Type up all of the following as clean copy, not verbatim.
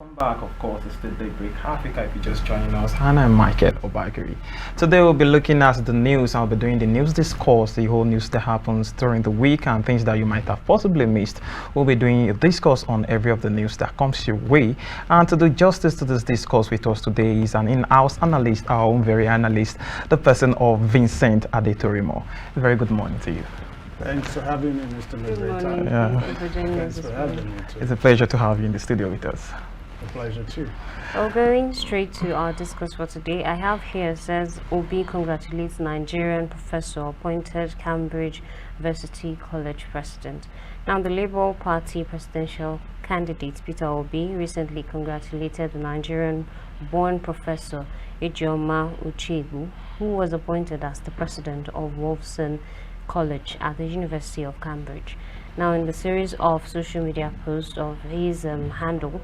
Welcome back, of course, it's the Daybreak Africa if you're just joining us. And I'm Micheal Obagiri. Today we'll be looking at the news. I'll be doing the news discourse, the whole news that happens during the week and things that you might have possibly missed. We'll be doing a discourse on every of the news that comes your way. And to do justice to this discourse with us today is an in-house analyst, our own very analyst, the person of Vincent Adeturinmo. Very good morning to you. Thanks for having me, Mr. Moderator. Thanks for having me too. It's a pleasure to have you in the studio with us. A pleasure too. Well, going straight to our discourse for today, I have here says Obi congratulates Nigerian professor appointed Cambridge University College president. Now, the Labour Party presidential candidate Peter Obi recently congratulated the Nigerian-born professor Ijeoma Uchebu, who was appointed as the president of Wolfson College at the University of Cambridge. Now, in the series of social media posts of his handle,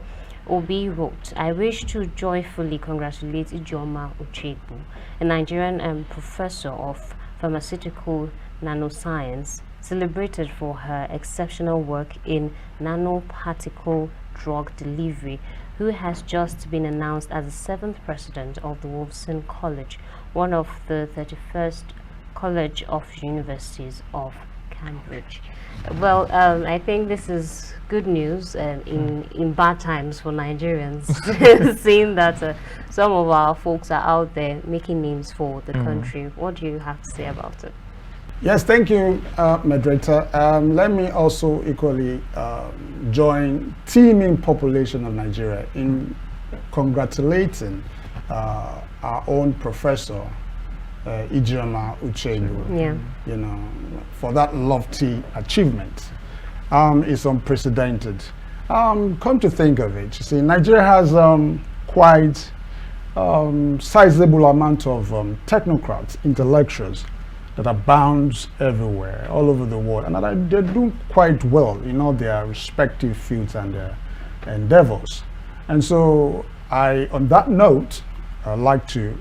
Obi wrote, "I wish to joyfully congratulate Ijeoma Uchebu, a Nigerian professor of pharmaceutical nanoscience, celebrated for her exceptional work in nanoparticle drug delivery, who has just been announced as the 7th president of the Wolfson College, one of the 31st College of Universities of Cambridge." Well, I think this is good news in bad times for Nigerians, seeing that some of our folks are out there making names for the country. What do you have to say about it? Yes, thank you, moderator. Let me also equally join teeming population of Nigeria in congratulating our own professor, Ijeoma Uchebu, you know, for that lofty achievement. It's unprecedented. Come to think of it, you see, Nigeria has quite sizable amount of technocrats, intellectuals that abounds everywhere, all over the world, and that they do quite well in all their respective fields and their endeavors. And so, on that note, I'd like to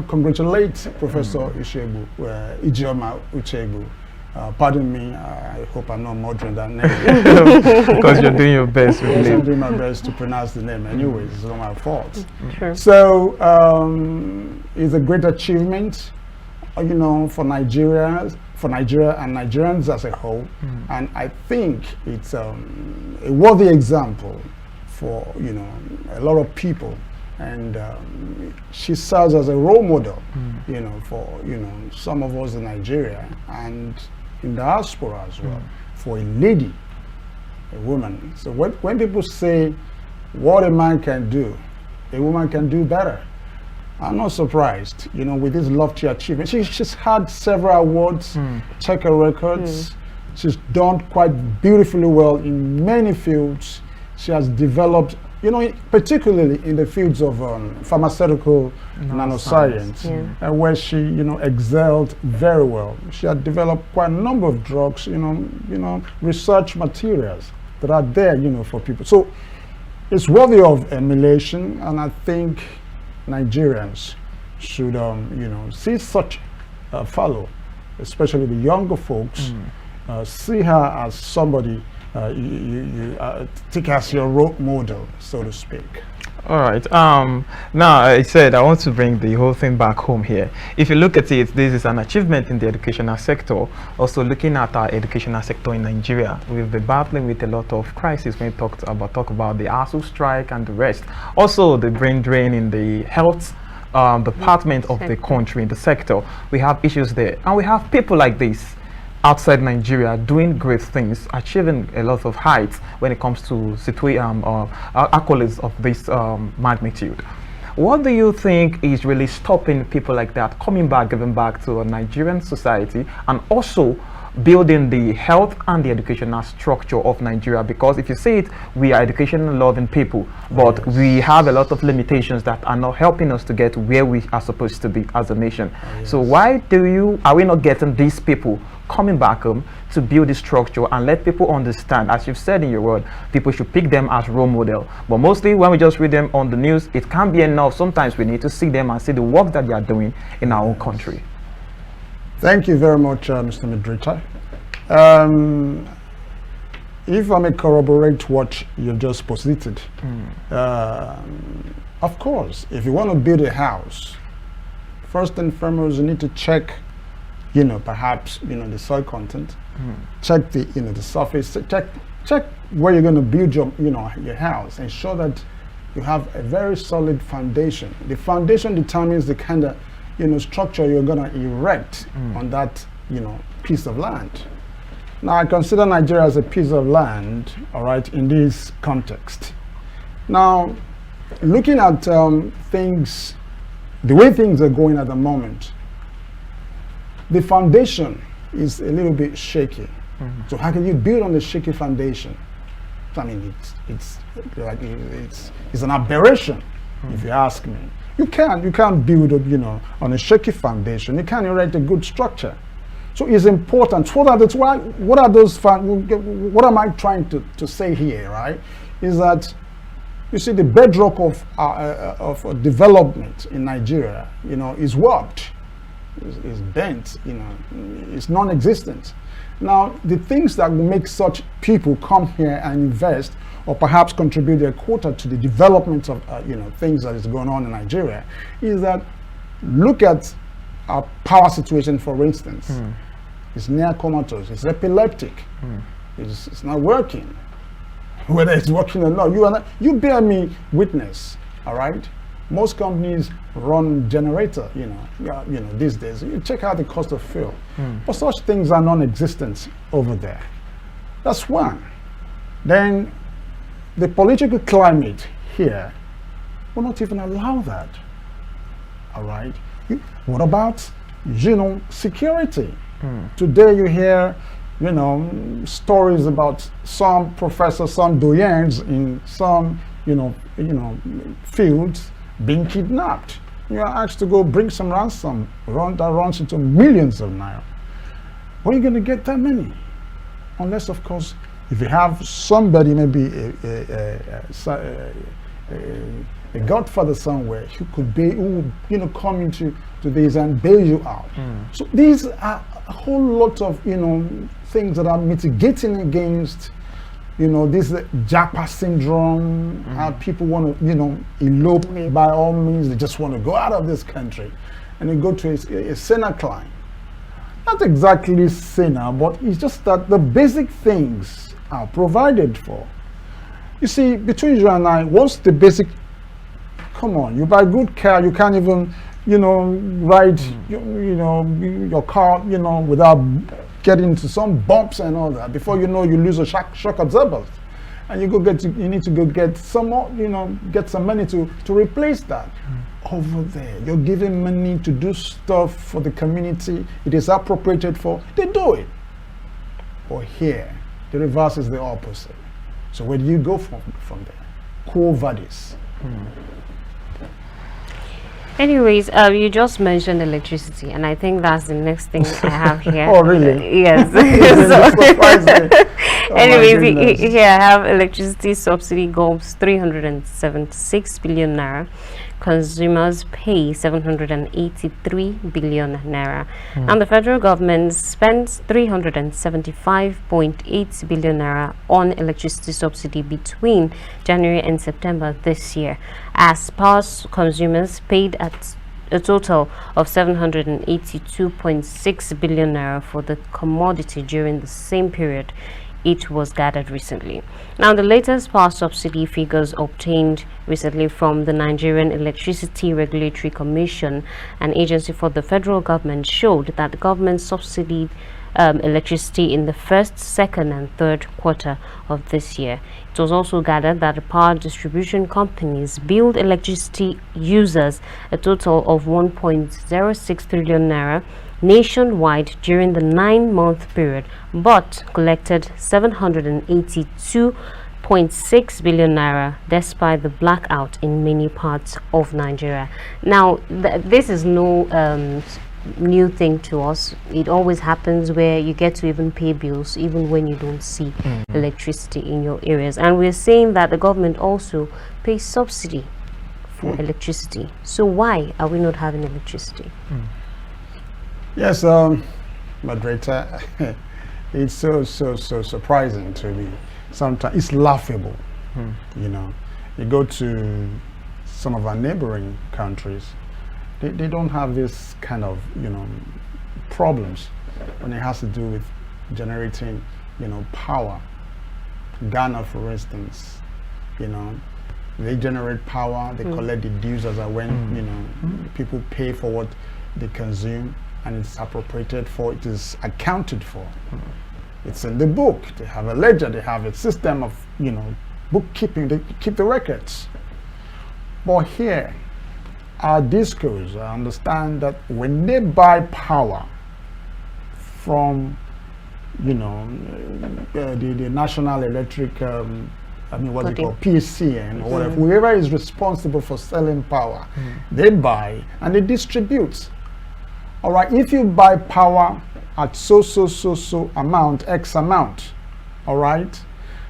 congratulate Professor Ijeoma Uchebu. Pardon me, I hope I'm not murdering that name. Because you're doing your best with yes, the name. I'm doing my best to pronounce the name anyways, it's not my fault. Sure. So, it's a great achievement, for Nigeria and Nigerians as a whole. And I think it's a worthy example for, a lot of people. And she serves as a role model, for some of us in Nigeria and in the diaspora as well, for a lady, a woman. So when people say what a man can do, a woman can do better. I'm not surprised, with this lofty achievement. She's had several awards, check her records. She's done quite beautifully well in many fields. She has developed, particularly in the fields of pharmaceutical nanoscience, where she, excelled very well. She had developed quite a number of drugs, research materials that are there, for people. So it's worthy of emulation, and I think Nigerians should, see such follow, especially the younger folks, see her as somebody you take as your role model, so to speak. All right. Now I said I want to bring the whole thing back home here. If you look at it, this is an achievement in the educational sector. Also, looking at our educational sector in Nigeria, we've been battling with a lot of crises when we talk about the ASU strike and the rest. Also, the brain drain in the health department of the country, in the sector. We have issues there, and we have people like this outside Nigeria doing great things, achieving a lot of heights when it comes to accolades of this magnitude. What do you think is really stopping people like that coming back, giving back to a Nigerian society, and also building the health and the educational structure of Nigeria? Because if you see it, we are education loving people, but we have a lot of limitations that are not helping us to get where we are supposed to be as a nation. So why are we not getting these people coming back home to build this structure and let people understand, as you've said in your word, people should pick them as role model? But mostly when we just read them on the news, it can't be enough. Sometimes we need to see them and see the work that they are doing in our own country. Thank you very much, Mr. Moderator. if I may corroborate what you've just posited, of course, if you want to build a house, first and foremost, you need to check, perhaps, the soil content, check the, the surface, check where you're going to build your house. Ensure that you have a very solid foundation. The foundation determines the kind of, structure you're going to erect on that, piece of land. Now, I consider Nigeria as a piece of land, all right, in this context. Now, looking at things, the way things are going at the moment, the foundation is a little bit shaky. So how can you build on the shaky foundation? I mean, it's an aberration, if you ask me. You can't build, on a shaky foundation. You can't erect a good structure. So it's important. What am I trying to say here, right? Is that, you see, the bedrock of development in Nigeria, is warped, is bent, is non-existent. Now, the things that will make such people come here and invest, or perhaps contribute their quota to the development of, things that is going on in Nigeria, is that, look at our power situation, for instance. It's near comatose, it's epileptic, it's not working. Whether it's working or not, you bear me witness, all right? Most companies run generator, these days. You check out the cost of fuel. But such things are non-existent over there. That's one. Then the political climate here will not even allow that. All right. What about, security? Today you hear, stories about some professors, some doyens in some, fields being kidnapped. You are asked to go bring some ransom, that runs into millions of naira. Where are you going to get that money? Unless, of course, if you have somebody, maybe a godfather somewhere who could be, who come into this and bail you out. So these are a whole lot of things that are mitigating against this Japa syndrome. How people want to elope by all means. They just want to go out of this country, and they go to a sinner climb. Not exactly sinner, but it's just that the basic things are provided for. You see, between you and I, once the basic, come on, you buy good car, you can't even, ride, your car, without getting into some bumps and all that. Before you know, you lose a shock absorbers, and you need to go get some more, get some money to replace that. Over there, you're giving money to do stuff for the community. It is appropriated for, they do it. But here, the reverse is the opposite. So where do you go from there? Quo vadis. Anyways, you just mentioned electricity, and I think that's the next thing I have here. Oh, really? Yes. Anyways, here I have electricity subsidy gulps 376 billion naira. Consumers pay 783 billion naira. And the federal government spent 375.8 billion naira on electricity subsidy between January and September this year, as power consumers paid at a total of 782.6 billion naira for the commodity during the same period it was gathered recently. Now, the latest power subsidy figures obtained recently from the Nigerian Electricity Regulatory Commission, an agency for the federal government, showed that the government subsidized electricity in the first, second, and third quarter of this year. It was also gathered that the power distribution companies billed electricity users a total of 1.06 trillion naira nationwide during the 9-month period, but collected 782.6 billion naira despite the blackout in many parts of Nigeria. Now, this is no new thing to us. It always happens where you get to even pay bills even when you don't see electricity in your areas. And we're saying that the government also pays subsidy for electricity. So why are we not having electricity? Yes, moderator, it's so surprising to sometimes it's laughable. You know, you go to some of our neighboring countries, they don't have this kind of, you know, problems when it has to do with generating, you know, power. Ghana, for instance, you know, they generate power, they collect the dues as and when, you know, people pay for what they consume, and it's appropriated for, it is accounted for. It's in the book, they have a ledger, they have a system of, you know, bookkeeping, they keep the records. But here, our discourse, I understand that when they buy power from, you know, the National Electric, I mean, what they call PCN or whatever, whoever is responsible for selling power, they buy and they distribute. All right, if you buy power at so amount, X amount, all right,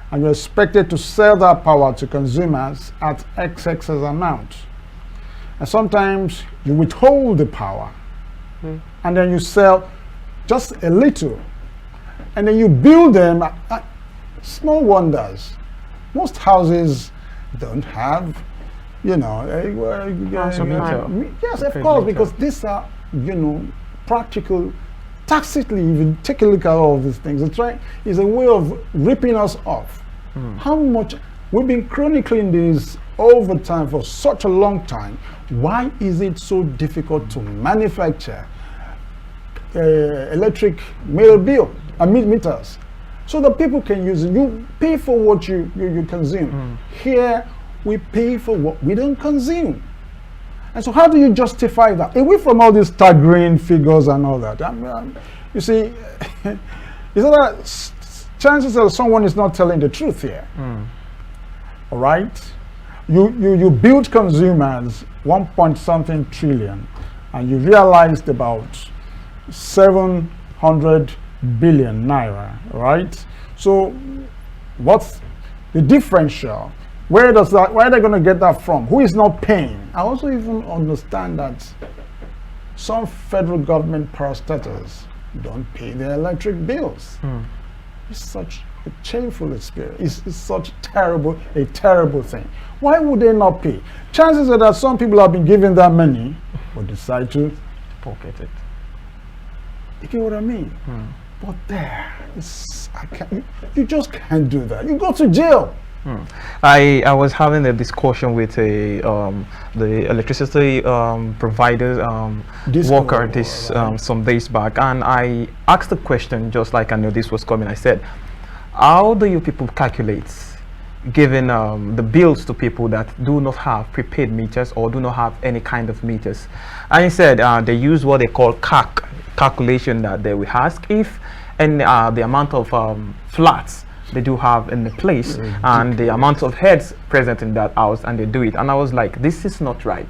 and you're expected to sell that power to consumers at XX amount, and sometimes you withhold the power, and then you sell just a little, and then you build them at small wonders. Most houses don't have, you know, yes, of course, because these are, you know, practical. Tacitly, if you take a look at all of these things, it's a way of ripping us off. How much we've been chronicling this over time for such a long time. Why is it so difficult to manufacture electric meters so that people can use it? You pay for what you consume. Here, we pay for what we don't consume. And so how do you justify that? Away from all these staggering figures and all that. You see, is that chances that someone is not telling the truth here. All right? You build consumers 1-point-something trillion, and you realized about 700 billion naira, right? So what's the differential? Where are they going to get that from? Who is not paying? I also even understand that some federal government parastatals don't pay their electric bills. It's such a shameful experience. It's such a terrible thing. Why would they not pay? Chances are that some people have been given that money but decide to pocket it. You get what I mean? But you just can't do that. You go to jail. I was having a discussion with the electricity provider worker some days back, and I asked the question, just like I knew this was coming. I said, how do you people calculate giving the bills to people that do not have prepaid meters or do not have any kind of meters? And he said they use what they call calculation, that they will ask if the amount of flats they do have in the place and the amount of heads present in that house, and they do it. And I was like, this is not right.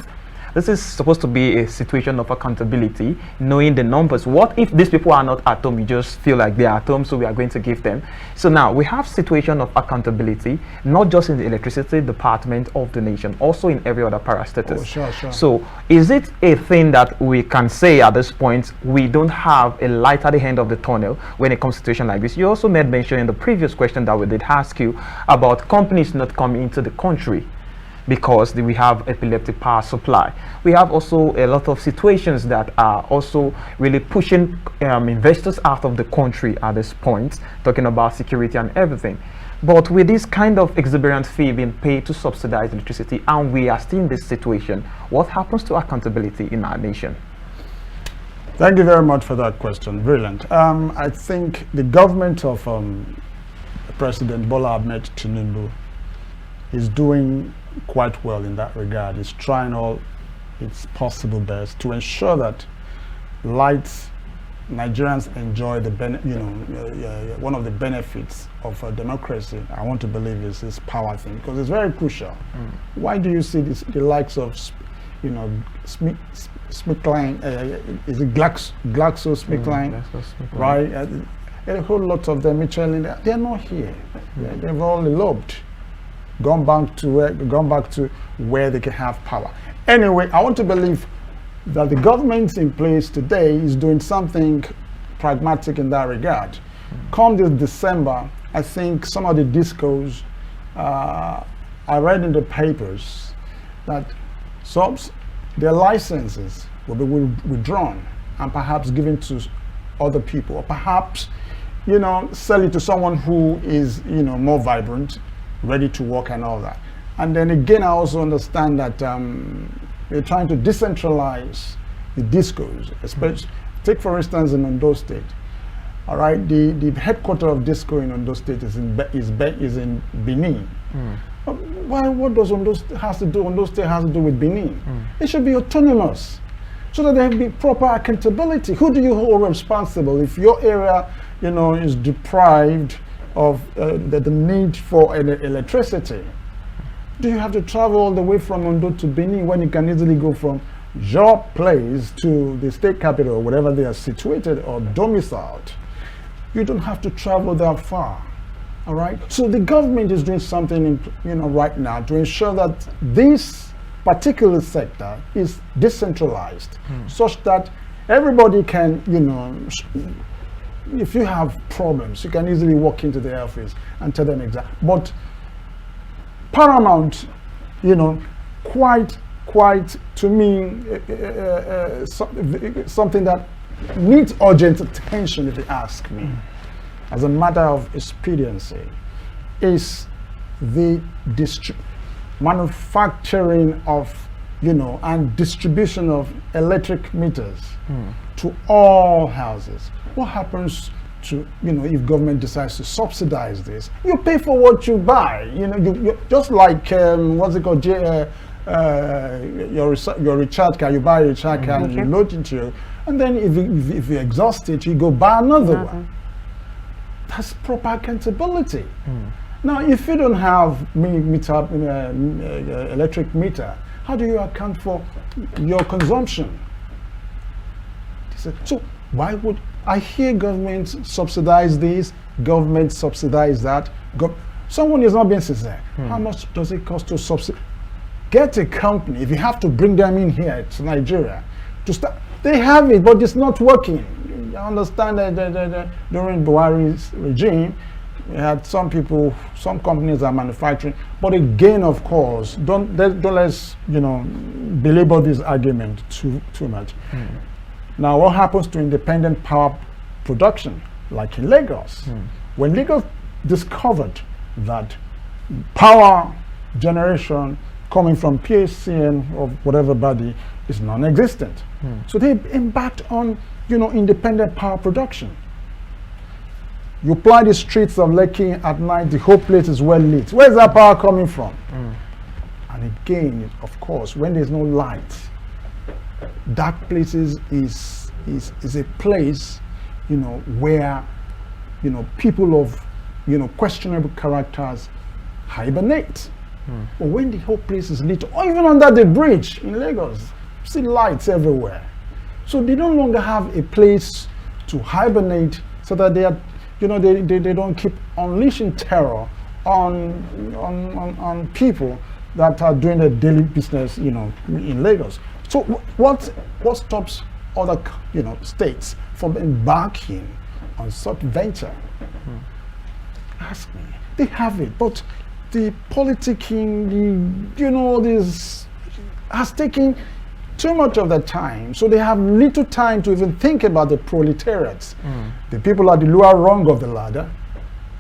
This is supposed to be a situation of accountability, knowing the numbers. What if these people are not at home? You just feel like they are at home, so we are going to give them. So now we have situation of accountability, not just in the electricity department of the nation, also in every other parastatus. Sure. So is it a thing that we can say at this point we don't have a light at the end of the tunnel when it comes to a situation like this? You also made mention in the previous question that we did ask you about companies not coming into the country because we have epileptic power supply. We have also a lot of situations that are also really pushing investors out of the country at this point, talking about security and everything. But with this kind of exuberant fee being paid to subsidize electricity, and we are still in this situation, what happens to accountability in our nation? Thank you very much for that question. Brilliant. I think the government of President Bola Ahmed Tinubu is doing quite well in that regard. It's trying all its possible best to ensure that Nigerians enjoy the one of the benefits of democracy. I want to believe is this power thing, because it's very crucial. Why do you see the likes of SmithKline, is it GlaxoSmithKline, right? A whole lot of them, Micheal, they're not here. They've all eloped, gone back to where they can have power. Anyway, I want to believe that the government in place today is doing something pragmatic in that regard. Come this December, I think some of the discos, I read in the papers that their licenses will be withdrawn and perhaps given to other people, or perhaps, sell it to someone who is, more vibrant, ready to work and all that. And then again, I also understand that they're trying to decentralize the discos, especially, take for instance in Ondo State. All right, the headquarters of disco in Ondo State is in Benin. What does Ondo State has to do with Benin? It should be autonomous, so that there be proper accountability. Who do you hold responsible if your area, is deprived of the need for electricity? Do you have to travel all the way from Ondo to Benin when you can easily go from your place to the state capital, or wherever they are situated or domiciled? You don't have to travel that far. All right. So the government is doing something, right now to ensure that this particular sector is decentralized, such that everybody can, if you have problems, you can easily walk into the office and tell them exactly. But paramount, quite to me, something that needs urgent attention, if you ask me, as a matter of expediency, is the manufacturing of, and distribution of electric meters to all houses. What happens to, if government decides to subsidize this? You pay for what you buy. You just like what's it called? Your recharge card. You buy a recharge card and you load it to you, and then if you exhaust it, you go buy another one. That's proper accountability. Now, if you don't have electric meter, how do you account for your consumption? So why would I hear government subsidize this, government subsidize that? Someone is not being sincere. How much does it cost to subsidize? Get a company, if you have to bring them in here to Nigeria to start. They have it, but it's not working. I understand that during Buhari's regime, we had some companies are manufacturing, but again, of course, don't let's belabor this argument too much. Now, what happens to independent power production, like in Lagos? When Lagos discovered that power generation coming from PHCN or whatever body is non-existent, so they embarked on independent power production. You ply the streets of Lekki at night, the whole place is well lit. Where's that power coming from? And again, of course, when there's no light, dark places is a place, where, people of, questionable characters hibernate. But when the whole place is lit, or even under the bridge in Lagos, see lights everywhere. So they no longer have a place to hibernate, so that they are, they don't keep unleashing terror on people that are doing their daily business, in Lagos. So what stops other, states from embarking on such venture? Ask me. They have it, but the politicking, this has taken too much of their time, so they have little time to even think about the proletariats, the people at the lower rung of the ladder,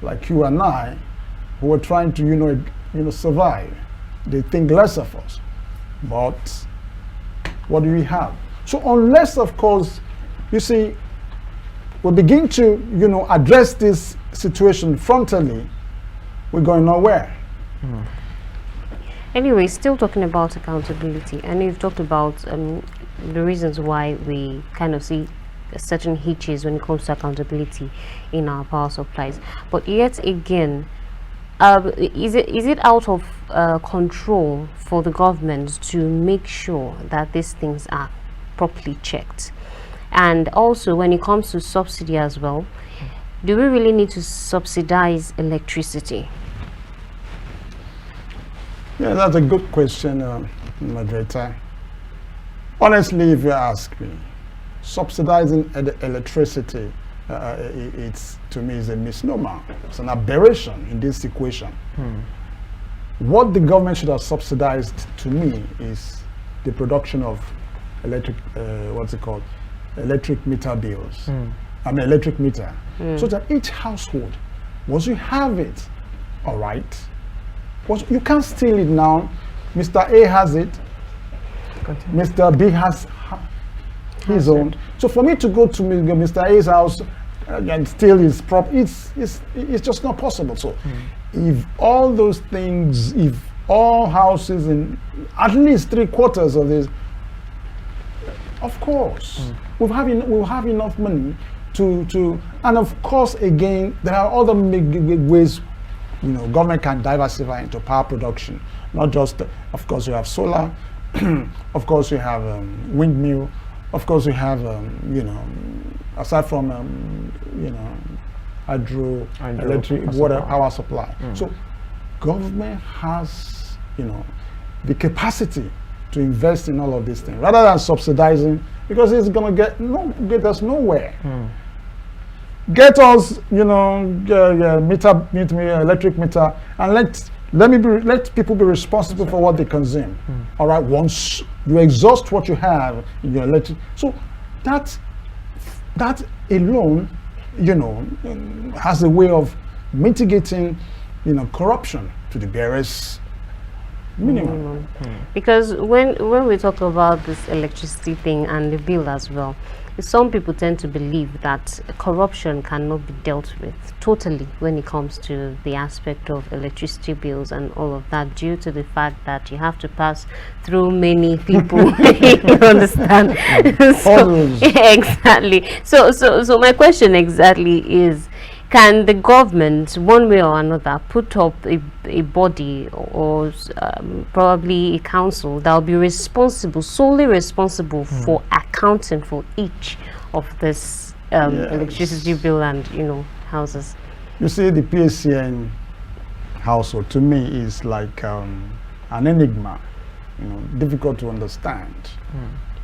like you and I, who are trying to, survive. They think less of us. But what do we have? So unless, of course, you see, we begin to, address this situation frontally, we're going nowhere. Anyway, still talking about accountability, and you've talked about the reasons why we kind of see certain hitches when it comes to accountability in our power supplies. But yet again, is it out of control for the government to make sure that these things are properly checked? And also, when it comes to subsidy as well, do we really need to subsidize electricity? Yeah, that's a good question, moderator. Honestly, if you ask me, subsidizing electricity it's, to me, is a misnomer. It's an aberration in this equation. What the government should have subsidized, to me, is the production of electric, electric meter bills. I mean, electric meter. So that each household, once you have it, all right, you can't steal it now. Mr. A has it, Mr. B has his own. So for me to go to Mr. A's house and steal his prop, it's just not possible. So if all those things, if all houses in at least 3/4 of this, of course, we'll have enough money to, and of course, again, there are other ways, government can diversify into power production. Not just, of course, you have solar, of course, you have windmill, of course, you have, aside from, hydroelectric water power supply. So, government has, the capacity to invest in all of these things rather than subsidizing, because it's going to get us nowhere. Get us, electric meter, and let people be responsible for what they consume. All right, once you exhaust what you have in your electric, so that alone, has a way of mitigating, corruption to the barest minimum. Because when we talk about this electricity thing and the bill as well, some people tend to believe that corruption cannot be dealt with totally when it comes to the aspect of electricity bills and all of that, due to the fact that you have to pass through many people. You understand? Exactly. So my question exactly is, can the government, one way or another, put up a body or probably a council that will be responsible, solely responsible for accounting for each of this electricity bill and, houses? You see, the PACN household, to me, is like an enigma, difficult to understand.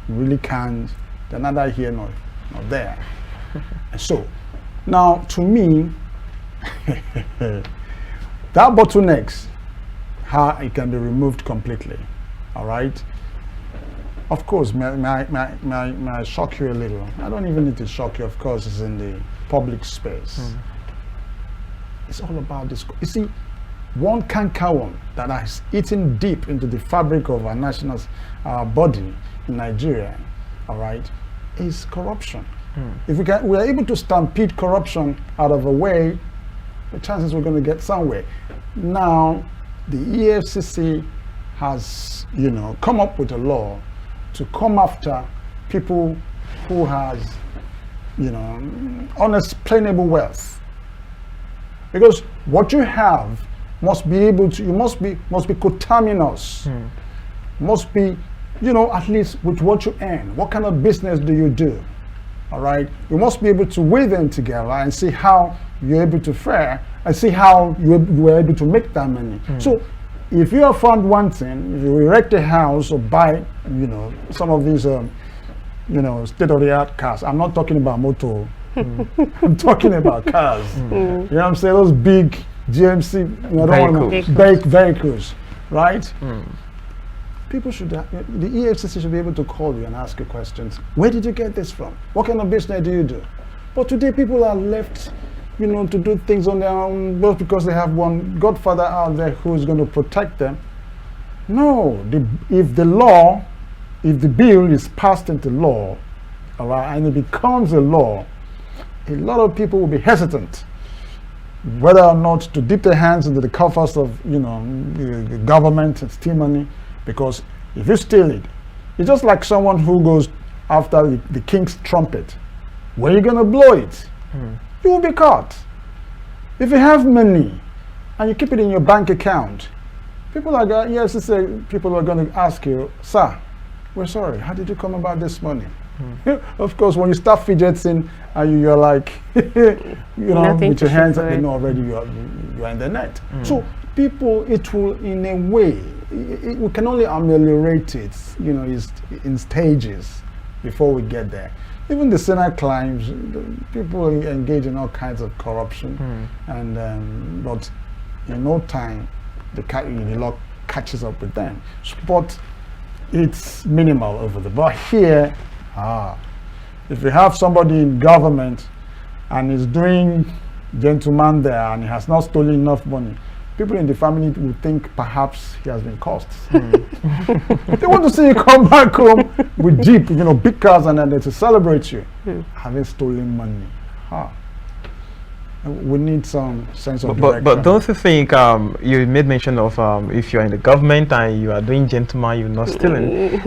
You really can't, they're neither here nor there. And so, now, to me, that bottlenecks, how it can be removed completely, all right? Of course, may I shock you a little? I don't even need to shock you, of course, it's in the public space. It's all about this. You see, one cankerworm that has eaten deep into the fabric of our national body in Nigeria, all right, is corruption. If we are able to stampede corruption out of a way, the chances we're going to get somewhere. Now, the EFCC has, come up with a law to come after people who has, unexplainable wealth. Because what you have must be able to, must be coterminous, must be, at least with what you earn. What kind of business do you do? All right, you must be able to weigh them together and see how you're able to fare and see how you were able to make that money. So if you are found wanting, if you erect a house or buy, some of these, state-of-the-art cars, I'm not talking about motor, I'm talking about cars. You know what I'm saying? Those big GMC vehicles, right? People should, the EFCC should be able to call you and ask you questions. Where did you get this from? What kind of business do you do? But today people are left, to do things on their own, both because they have one godfather out there who's going to protect them. No, if the bill is passed into law, all right, and it becomes a law, a lot of people will be hesitant whether or not to dip their hands into the coffers of, the government and steal money. Because if you steal it, it's just like someone who goes after the king's trumpet. Where are you going to blow it? You will be caught. If you have money and you keep it in your bank account, people are going to ask you, sir, we're sorry, how did you come about this money? Of course, when you start fidgeting and you're like, with your hands up, already you're in the net. So people, it will, in a way, we can only ameliorate it, in stages. before we get there. Even the Senate climbs, people engage in all kinds of corruption, and but in no time, the law catches up with them. But it's minimal over there. But here, if you have somebody in government and is doing gentleman there and he has not stolen enough money, people in the family would think perhaps he has been cursed. They want to see you come back home with jeep, big cars, and then to celebrate you having stolen money. We need some sense of direction. But don't you think you made mention of if you're in the government and you are doing gentleman, you're not stealing.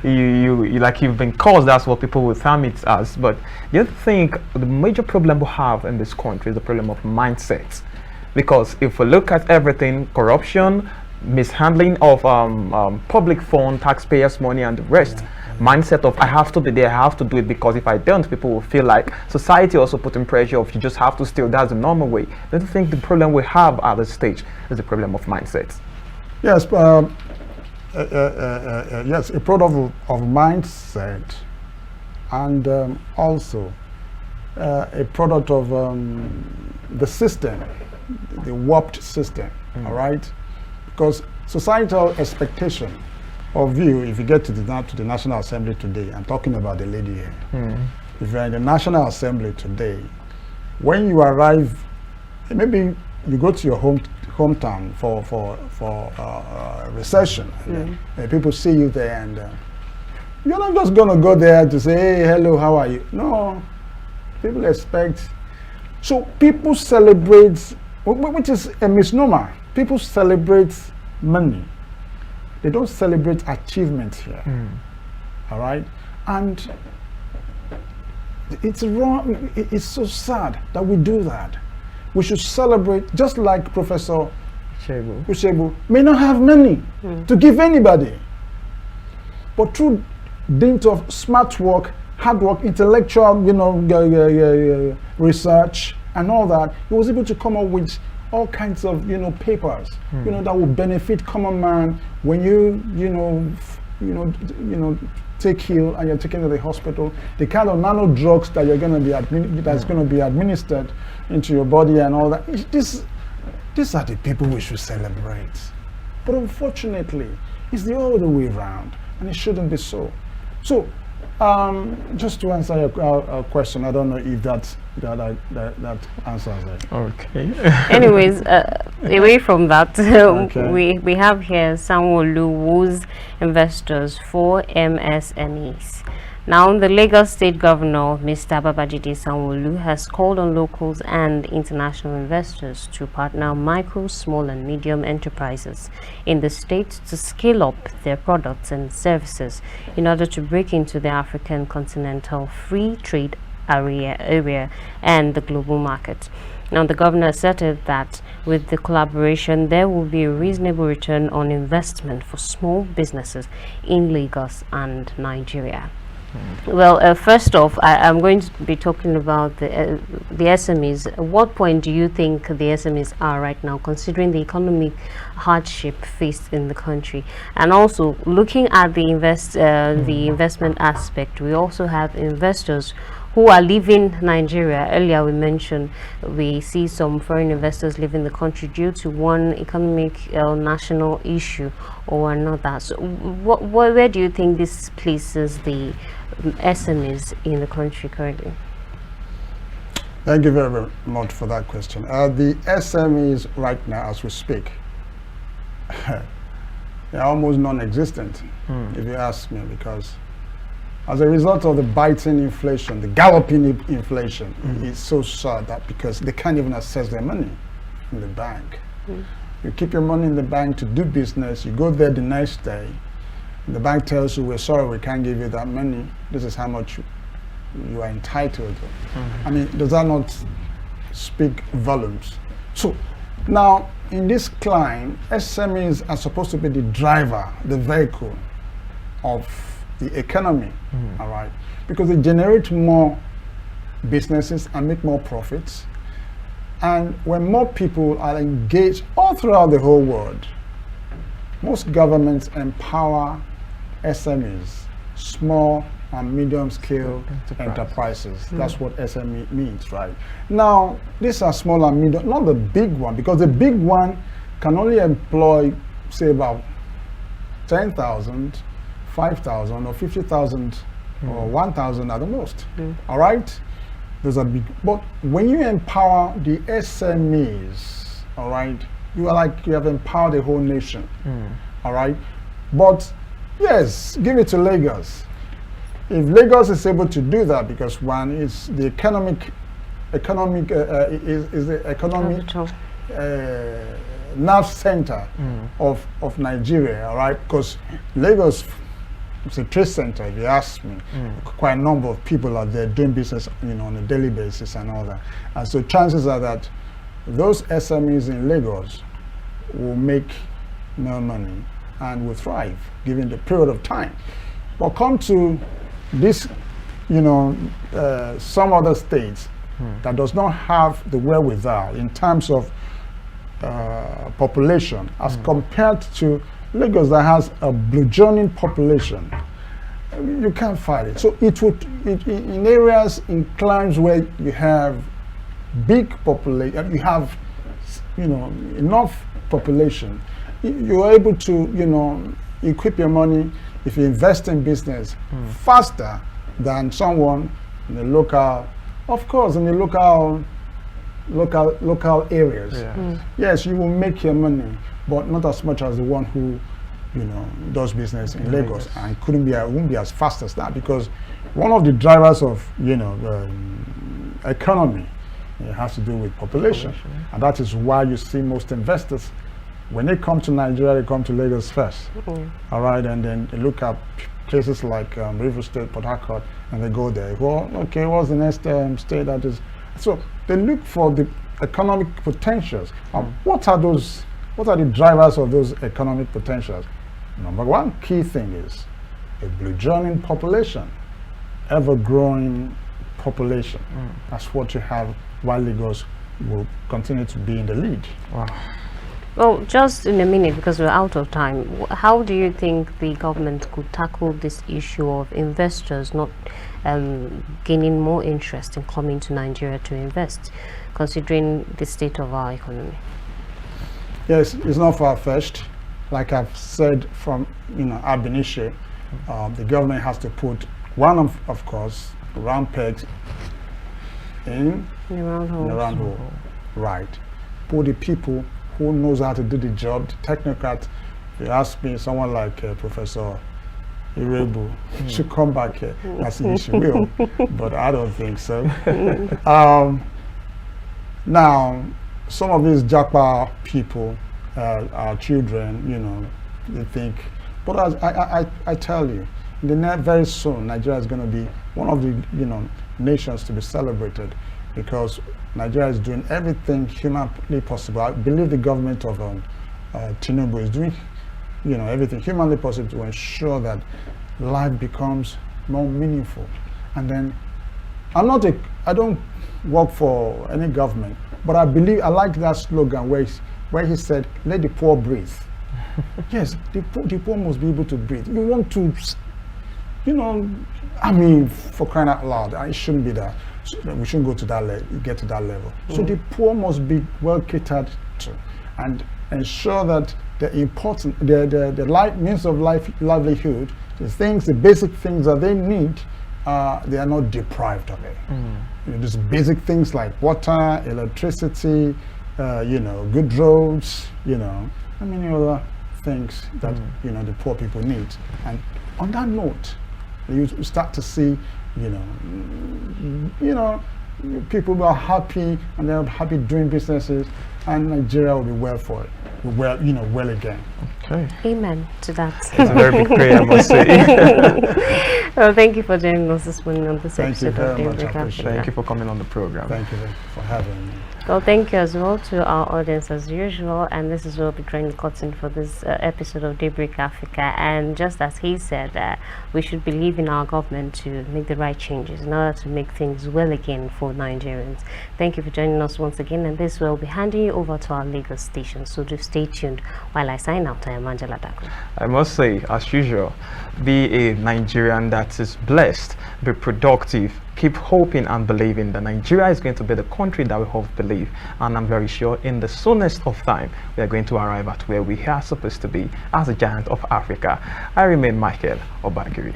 You like you've been caused. That's what people will term it as. But do you think the major problem we have in this country is the problem of mindset? Because if we look at everything, corruption, mishandling of public fund, taxpayers' money, and the rest. Mindset of I have to be there, I have to do it, because if I don't, people will feel like society also putting pressure of you just have to steal. That's the normal way. Don't you think the problem we have at this stage is the problem of mindset? Yes, yes, a product of mindset, and also a product of the system, the warped system. All right, because societal expectation of you, if you get to the National Assembly today, I'm talking about the lady here. If you're in the National Assembly today, when you arrive, maybe you go to your hometown for recession, and people see you there, and you're not just going to go there to say, hey, hello, how are you? No, people expect. So people celebrate, which is a misnomer. People celebrate money. They don't celebrate achievements here. All right? And it's wrong. It's so sad that we do that. We should celebrate, just like Professor Ushebu may not have money to give anybody. But through dint of smart work, hard work, intellectual, research, and all that, he was able to come up with all kinds of papers that will benefit common man when you take ill and you're taken to the hospital. The kind of nano drugs that you're going to be that's going to be administered into your body and all that. These are the people we should celebrate. But unfortunately, it's the other way around, and it shouldn't be so. So, just to answer your question, I don't know if that answers it. Okay. Anyways, away from that, we have here Sanwo-Olu, whose investors for MSMEs. Now, the Lagos State Governor, Mr. Babajide Sanwo-Olu, has called on locals and international investors to partner micro, small and medium enterprises in the state to scale up their products and services in order to break into the African continental free trade area and the global market. Now, the governor asserted that with the collaboration, there will be a reasonable return on investment for small businesses in Lagos and Nigeria. Well, first off, I'm going to be talking about the SMEs. At what point do you think the SMEs are right now, considering the economic hardship faced in the country? And also, looking at the investment aspect, we also have investors who are leaving Nigeria. Earlier we mentioned we see some foreign investors leaving the country due to one economic national issue or another. So where do you think this places the SMEs in the country currently? Thank you very, very much for that question. The SMEs right now, as we speak, they're almost non-existent, if you ask me, because as a result of the biting inflation, the galloping inflation, it's so sad that because they can't even access their money in the bank. You keep your money in the bank to do business, you go there the next day, the bank tells you, we're sorry, we can't give you that money. This is how much you are entitled to. I mean, does that not speak volumes? So now, in this climb, SMEs are supposed to be the driver, the vehicle of the economy, all right? Because they generate more businesses and make more profits. And when more people are engaged all throughout the whole world, most governments empower SMEs, small and medium scale enterprises. That's what SME means, right? Now, these are small and medium, not the big one, because the big one can only employ, say, about 10,000, 5,000, or 50,000, or 1,000 at the most. All right? Those are big. But when you empower the SMEs, all right, you are like you have empowered the whole nation. All right? But yes, give it to Lagos. If Lagos is able to do that, because one is the economic nerve center of Nigeria, all right? Because Lagos is a trade center, if you ask me. Quite a number of people are there doing business, on a daily basis and all that. And so chances are that those SMEs in Lagos will make more money and will thrive given the period of time. But come to this, some other states that does not have the wherewithal in terms of population as compared to Lagos that has a burgeoning population. You can't fight it. So it would, in areas, in climes where you have big population, you have, enough population, you're able to, equip your money if you invest in business faster than someone in the local, of course, in the local areas. Yes, you will make your money, but not as much as the one who, does business in Lagos, and won't be as fast as that, because one of the drivers of, economy, it has to do with population. And that is why you see most investors, when they come to Nigeria, they come to Lagos first. All right, and then they look at places like River State, Port Harcourt, and they go there. Well, okay, what's the next state that is? So they look for the economic potentials. What are the drivers of those economic potentials? Number one key thing is a burgeoning population, ever-growing population. That's what you have, while Lagos will continue to be in the lead. Wow. Well, just in a minute, because we're out of time, how do you think the government could tackle this issue of investors not gaining more interest in coming to Nigeria to invest, considering the state of our economy? Yes, it's not far-fetched. Like I've said from ab initio, the government has to put one of course round pegs in the round hole. Right. Put the people who knows how to do the job, the technocrat. If you ask me, someone like Professor Irebu should come back here. As she will, but I don't think so. Now, some of these Japa people, our children, they think, but I tell you, very soon, Nigeria is going to be one of the nations to be celebrated, because Nigeria is doing everything humanly possible. I believe the government of Tinubu is doing, everything humanly possible to ensure that life becomes more meaningful. And then, I don't work for any government, but I like that slogan where he said, "Let the poor breathe." Yes, the poor must be able to breathe. We want to, for crying out loud, it shouldn't be that. We shouldn't get to that level. So the poor must be well catered to, and ensure that the means of livelihood, the basic things that they need, they are not deprived of it. Just basic things like water, electricity, good roads, and many other things that the poor people need. And on that note, you start to see, people are happy, and they're happy doing businesses, and Nigeria will be well for it. Well again. Okay. Amen to that. It's a very big prayer, I must say. Well, thank you for joining us this morning on this Thank you episode of very much. I DAYBREAK. appreciate Thank you for coming on the program. Thank you for having me. Well, thank you as well to our audience as usual, and this is where we'll be drawing the curtain for this episode of Daybreak Africa. And just as he said, we should believe in our government to make the right changes in order to make things well again for Nigerians. Thank you for joining us once again, and this will be handing you over to our Lagos station, so do stay tuned while I sign out. I am Angela Daku. I must say, as usual, be a Nigerian that is blessed, be productive, keep hoping and believing that Nigeria is going to be the country that we hope believe. And I'm very sure in the soonest of time, we are going to arrive at where we are supposed to be as a giant of Africa. I remain Micheal Obagiri.